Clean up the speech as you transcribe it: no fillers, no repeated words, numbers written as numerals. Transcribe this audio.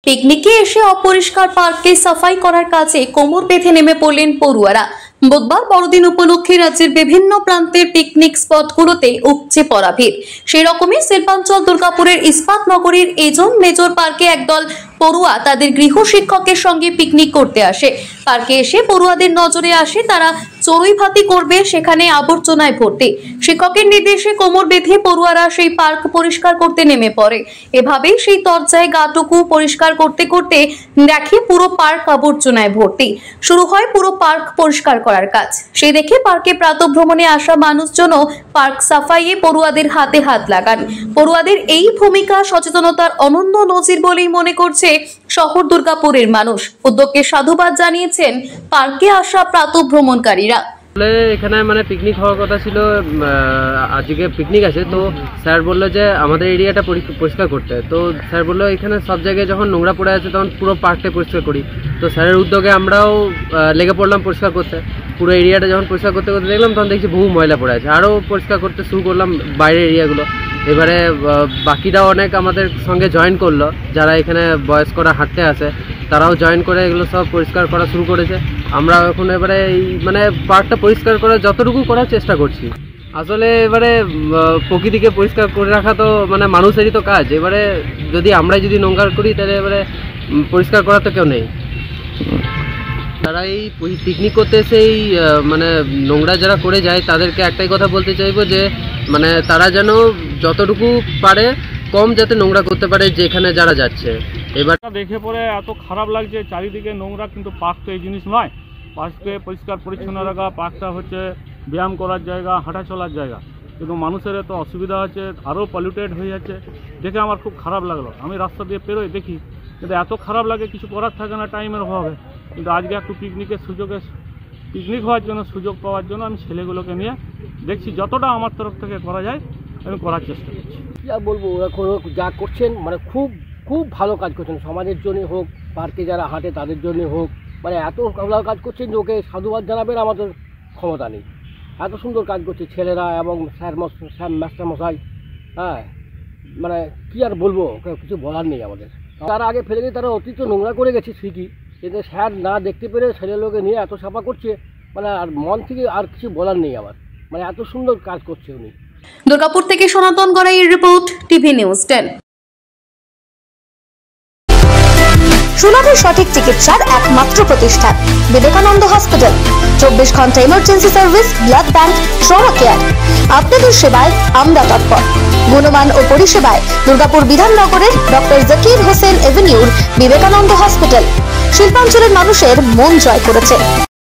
পিকনিকে এসে অপরিষ্কার পার্কে সাফাই করার কাজে কোমর বেঁধে নেমে পড়লেন পড়ুয়ারা। বুধবার বড়দিন উপলক্ষে রাজ্যের বিভিন্ন প্রান্তের পিকনিক স্পটগুলোতে উপচে পড়া ভিড়। সেই রকমই শিল্পাঞ্চল দুর্গাপুরের ইস্পাত নগরীর এজন মেজর পার্কে একদল পড়ুয়া তাদের গৃহ শিক্ষকের সঙ্গে পিকনিক করতে আসে। পার্কে এসে পড়ুয়াদের নজরে আসে তারা চড়ুই ভাতি করবে, সেখানে আবর্জনায় ভর্তি। শিক্ষকের নির্দেশে কোমর বেঁধে পড়ুয়ারা সেই পার্ক পরিষ্কার করতে নেমে পড়ে। এভাবেই সেই তরজায় গাটুকু পরিষ্কার করতে করতে দেখে পুরো পার্ক আবর্জনায় ভর্তি। শুরু হয় পুরো পার্ক পরিষ্কার করার কাজ। সেই দেখে পার্কে প্রাতঃভ্রমণে আসা মানুষজনও পার্ক সাফাইয়ে পড়ুয়াদের হাতে হাত লাগান। পড়ুয়াদের এই ভূমিকা সচেতনতার অনন্য নজির বলেই মনে করছে শহর দুর্গাপুরের মানুষ। উদ্যোগকে সাধুবাদ জানিয়েছেন পার্কে আসা প্রাতঃভ্রমণকারীরা। এখানে মানে পিকনিক হওয়ার কথা ছিল, আজকে পিকনিক আছে, তো স্যার বললো যে আমাদের এরিয়াটা পরিষ্কার করতে। তো স্যার বললো এখানে সব জায়গায় যখন নোংরা পড়ে আছে তখন পুরো পার্কটা পরিষ্কার করি। তো স্যারের উদ্যোগে আমরাও লেগে পড়লাম পরিষ্কার করতে। পুরো এরিয়াটা যখন পরিষ্কার করতে করতে দেখলাম তখন দেখছি বহু ময়লা পড়ে আছে, আরও পরিষ্কার করতে শুরু করলাম বাইরের এরিয়াগুলো। এবারে বাকিরাও অনেক আমাদের সঙ্গে জয়েন করলো, যারা এখানে বয়স্করা হাঁটতে আসে তারাও জয়েন করে এগুলো সব পরিষ্কার করা শুরু করেছে। আমরা এখন এবারে এই মানে পার্কটা পরিষ্কার করার যতটুকু করার চেষ্টা করছি। আসলে এবারে প্রকৃতিকে পরিষ্কার করে রাখা তো মানে মানুষেরই তো কাজ। এবারে যদি আমরাই যদি নোংরা করি তাহলে এবারে পরিষ্কার করা তো কেউ নেই। তারা এই পিকনিক করতে এসে এই মানে নোংরা যারা করে যায় তাদেরকে একটাই কথা বলতে চাইবো যে মানে তারা যেন যতটুকু পারে কম যাতে নোংরা করতে পারে যেখানে যারা যাচ্ছে। এবার দেখে পরে এত খারাপ লাগছে, চারিদিকে নোংরা, কিন্তু পার্ক তো এই জিনিস নয়। পার্ককে পরিষ্কার পরিচ্ছন্ন রাখা, পার্কটা হচ্ছে ব্যায়াম করার জায়গা, হাঁটা চলার জায়গা, কিন্তু মানুষের এত অসুবিধা হচ্ছে, আরও পলিউটেড হয়ে যাচ্ছে। দেখে আমার খুব খারাপ লাগলো। আমি রাস্তা দিয়ে পেরোই দেখি, কিন্তু এত খারাপ লাগে, কিছু করার থাকে না টাইমের অভাবে। কিন্তু আজকে একটু পিকনিক হওয়ার জন্য সুযোগ পাওয়ার জন্য আমি ছেলেগুলোকে নিয়ে দেখছি যতটা আমার তরফ থেকে করা যায় আমি করার চেষ্টা করছি। যা বলবো, ওরা যা করছেন মানে খুব খুব ভালো কাজ করছেন, সমাজের জন্য হোক, পার্কে যারা হাঁটে তাদের জন্য হোক, মানে এত ভালো কাজ করছেন যে ওকে সাধুবাদ জানাবেন আমাদের ক্ষমতা নেই। এত সুন্দর কাজ করছে ছেলেরা এবং স্যার মাস্টারমশাই। হ্যাঁ, মানে কী আর বলবো, কিছু বলার নেই আমাদের। তারা আগে ফেলে দিয়ে তারা অতিরিক্ত নোংরা করে গেছে ঠিকই, কিন্তু স্যার না দেখতে পেরে ছেলেগুলোকে নিয়ে এত সাফা করছে, মানে আর মন থেকে আর কিছু বলার নেই আমার। মানে এত সুন্দর কাজ করছে উনি। দুর্গাপুর থেকে সনাতন গড়াইয়ের রিপোর্ট, টিভি নিউজ 10। সুলভের সঠিক চিকিৎসার একমাত্র প্রতিষ্ঠান বিবেকানন্দ হসপিটাল। 24 ঘন্টা emergency service, blood bank, trauma care. আপনাদের সেবায় আমরা তৎপর। গুণমান ও পরিষেবায় দুর্গাপুর বিধাননগরের ডক্টর জাকির হোসেন এভিনিউর বিবেকানন্দ হসপিটাল শিল্পাঞ্চলের মানুষের মন জয় করেছে।